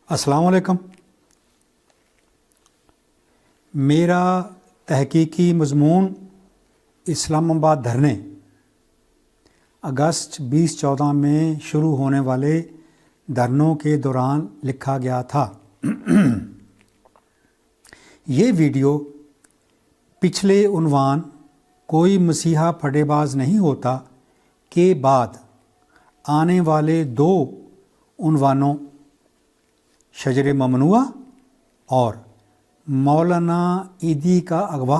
अस्सलाम वालेकुम। मेरा तहकीकी मज़मून इस्लामाबाद धरने अगस्त 2014 में शुरू होने वाले धरनों के दौरान लिखा गया था। ये वीडियो पिछले उन्वान कोई मसीहा फटेबाज नहीं होता के बाद आने वाले दो उन्वानों शजर ममनुआ और मौलाना ईदी का अगवा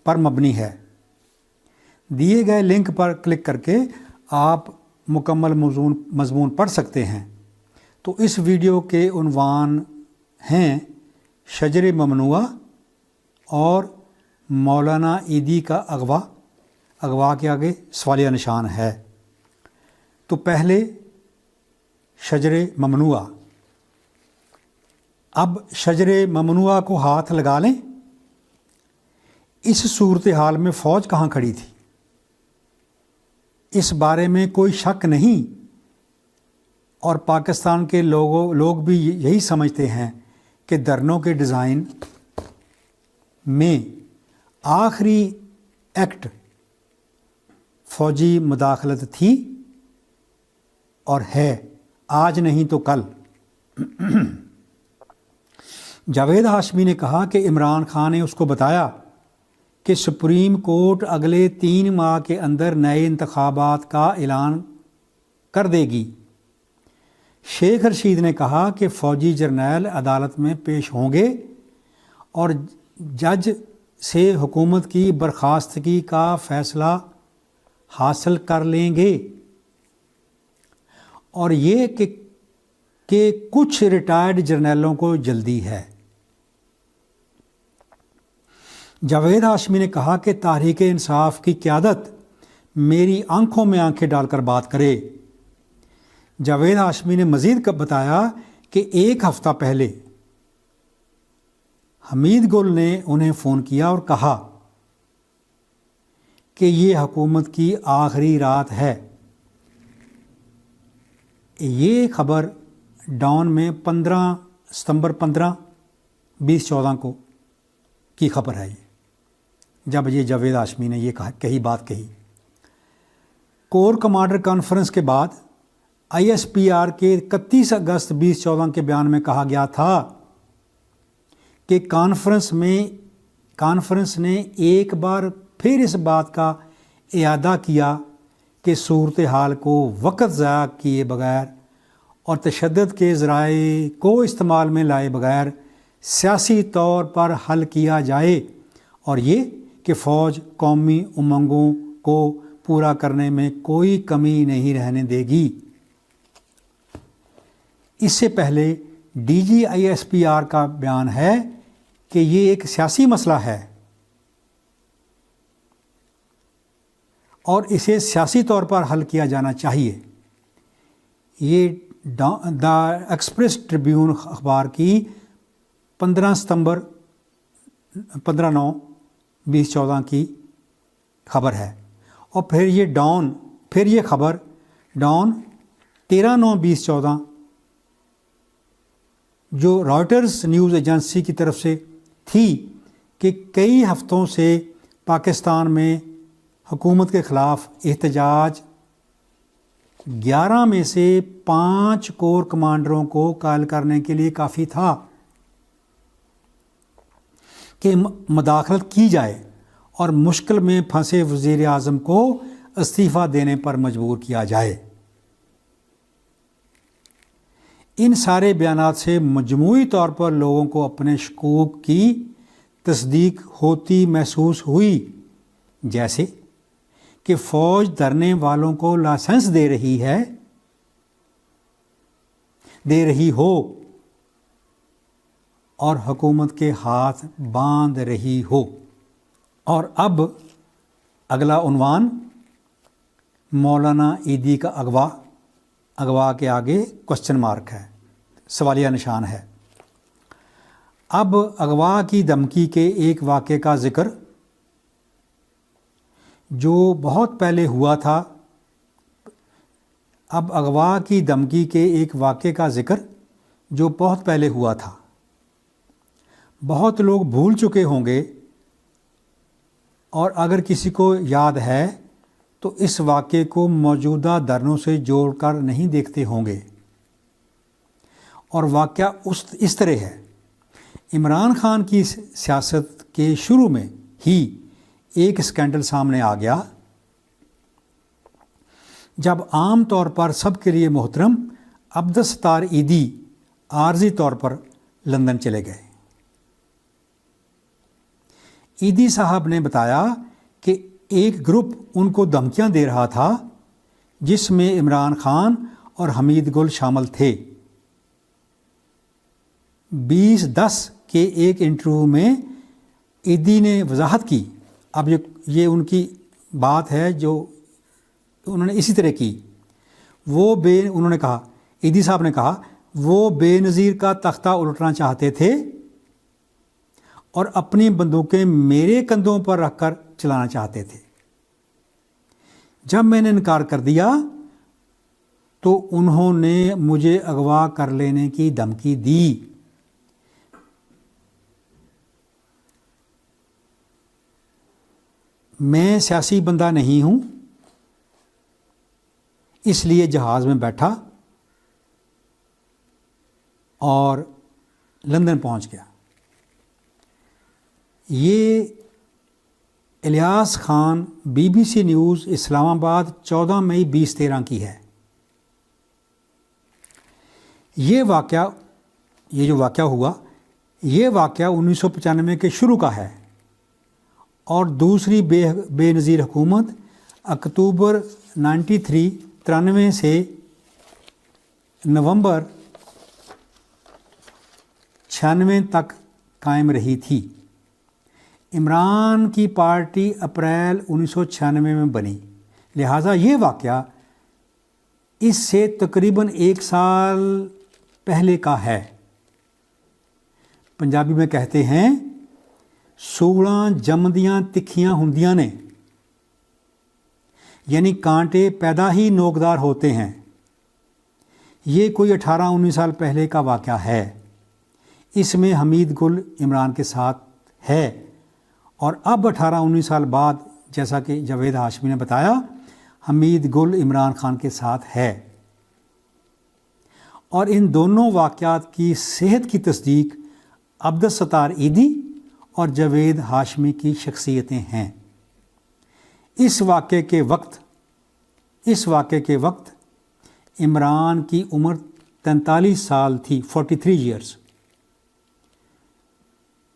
पर मबनी है। दिए गए लिंक पर क्लिक करके आप मुकम्मल मज़मून पढ़ सकते हैं। तो इस वीडियो के उन्वान हैं शजर ममनुआ और मौलाना ईदी का अगवा। अगवा के आगे सवालिया निशान है। तो पहले शजर ममनुआ। अब शजर ममनुआ को हाथ लगा लें। इस सूरत हाल में फ़ौज कहाँ खड़ी थी, इस बारे में कोई शक नहीं और पाकिस्तान के लोग भी यही समझते हैं कि धरनों के डिज़ाइन में आखिरी एक्ट फ़ौजी मुदाखलत थी और है, आज नहीं तो कल। जावेद हाशमी ने कहा कि इमरान खान ने उसको बताया कि सुप्रीम कोर्ट अगले 3 माह के अंदर नए इंतखाबात का ऐलान कर देगी। शेख रशीद ने कहा कि फ़ौजी जर्नैल अदालत में पेश होंगे और जज से हुकूमत की बर्खास्तगी का फ़ैसला हासिल कर लेंगे और ये कि कुछ रिटायर्ड जर्नैलों को जल्दी है। जावेद हाशमी ने कहा कि तहरीक इंसाफ की क़यादत मेरी आंखों में आंखें डालकर बात करे। जावेद हाशमी ने मज़ीद बताया कि 1 हफ़्ता पहले हमीद गुल ने उन्हें फ़ोन किया और कहा कि ये हुकूमत की आखिरी रात है। ये ख़बर डॉन में 15 सितंबर 2014 को की ख़बर है। जब ये जावेद हाशमी ने ये बात कही। कोर कमांडर कॉन्फ्रेंस के बाद ISPR के 31 अगस्त 2014 के बयान में कहा गया था कि कॉन्फ्रेंस ने एक बार फिर इस बात का इयादा किया कि सूरत हाल को वक़्त ज़ाया किए बगैर और तशद्दुद के ज़राए को इस्तेमाल में लाए बगैर सियासी तौर पर हल किया जाए और ये कि फ़ौज कौमी उमंगों को पूरा करने में कोई कमी नहीं रहने देगी। इससे पहले DG ISPR का बयान है कि ये एक सियासी मसला है और इसे सियासी तौर पर हल किया जाना चाहिए। ये द एक्सप्रेस ट्रिब्यून अखबार की 15/9/2014 की खबर है। और फिर ये खबर डॉन 13/9/2014 जो रॉयटर्स न्यूज़ एजेंसी की तरफ से थी कि कई हफ्तों से पाकिस्तान में हुकूमत के ख़िलाफ़ एहतजाज 11 में से 5 कोर कमांडरों को कायल करने के लिए काफ़ी था कि मुदाखलत की जाए और मुश्किल में फंसे वज़ीर आज़म को इस्तीफ़ा देने पर मजबूर किया जाए। इन सारे बयानात से मजमूई तौर पर लोगों को अपने शकूक की तस्दीक होती महसूस हुई, जैसे कि फ़ौज धरने वालों को लाइसेंस दे रही हो और हुकूमत के हाथ बांध रही हो। और अब अगला उन्वान मौलाना ईदी का अगवा के आगे क्वेश्चन मार्क है, सवालिया निशान है। अब अगवा की धमकी के एक वाक़े का ज़िक्र जो बहुत पहले हुआ था। अब अगवा की धमकी के एक वाक़े का ज़िक्र جو بہت پہلے ہوا تھا۔ بہت لوگ بھول چکے ہوں گے، اور اگر کسی کو یاد ہے تو اس واقعے کو موجودہ دھرنوں سے جوڑ کر نہیں دیکھتے ہوں گے۔ اور واقعہ اس طرح ہے، عمران خان کی سیاست کے شروع میں ہی ایک اسکینڈل سامنے آ گیا، جب عام طور پر سب کے لیے محترم عبدالستار ایدھی عارضی طور پر لندن چلے گئے۔ ایدھی صاحب نے بتایا کہ ایک گروپ ان کو دھمکیاں دے رہا تھا، جس میں عمران خان اور حمید گل شامل تھے۔ 2010 کے ایک انٹرویو میں ایدھی نے وضاحت کی، اب یہ ان کی بات ہے جو انہوں نے اسی طرح کی، انہوں نے کہا، ایدھی صاحب نے کہا، وہ بے نظیر کا تختہ الٹنا چاہتے تھے اور اپنی بندوقیں میرے کندھوں پر رکھ کر چلانا چاہتے تھے۔ جب میں نے انکار کر دیا تو انہوں نے مجھے اغوا کر لینے کی دھمکی دی۔ میں سیاسی بندہ نہیں ہوں، اس لیے جہاز میں بیٹھا اور لندن پہنچ گیا۔ یہ الیاس خان BBC نیوز اسلام آباد 14 مئی 2013 کی ہے۔ یہ جو واقعہ ہوا، یہ واقعہ 1995 کے شروع کا ہے، اور دوسری بے نظیر حکومت اکتوبر 93 سے نومبر 96 تک قائم رہی تھی۔ عمران کی پارٹی اپریل 1996 میں بنی، لہٰذا یہ واقعہ اس سے تقریباً 1 سال پہلے کا ہے۔ پنجابی میں کہتے ہیں، سولاں جمدیاں تکھیاں ہندیاں نے، یعنی کانٹے پیدا ہی نوکدار ہوتے ہیں۔ یہ کوئی 18-19 سال پہلے کا واقعہ ہے۔ اس میں حمید گل عمران کے ساتھ ہے، اور اب 18-19 سال بعد، جیسا کہ جاوید ہاشمی نے بتایا، حمید گل عمران خان کے ساتھ ہے۔ اور ان دونوں واقعات کی صحت کی تصدیق عبدالستار ایدھی اور جاوید ہاشمی کی شخصیتیں ہیں۔ اس واقعے کے وقت عمران کی عمر 43 سال تھی، 43 ایئرس۔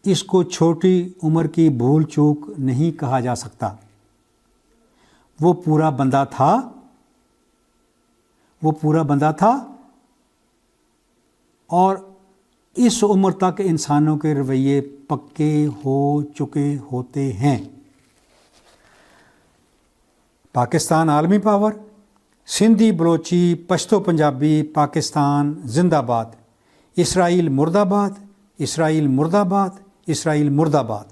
اس کو چھوٹی عمر کی بھول چوک نہیں کہا جا سکتا۔ وہ پورا بندہ تھا، اور اس عمر تک انسانوں کے رویے پکے ہو چکے ہوتے ہیں۔ پاکستان عالمی پاور، سندھی بلوچی پشتو پنجابی پاکستان زندہ باد، اسرائیل مرد آباد، اسرائیل مرد آباد، اسرائیل مرد آباد۔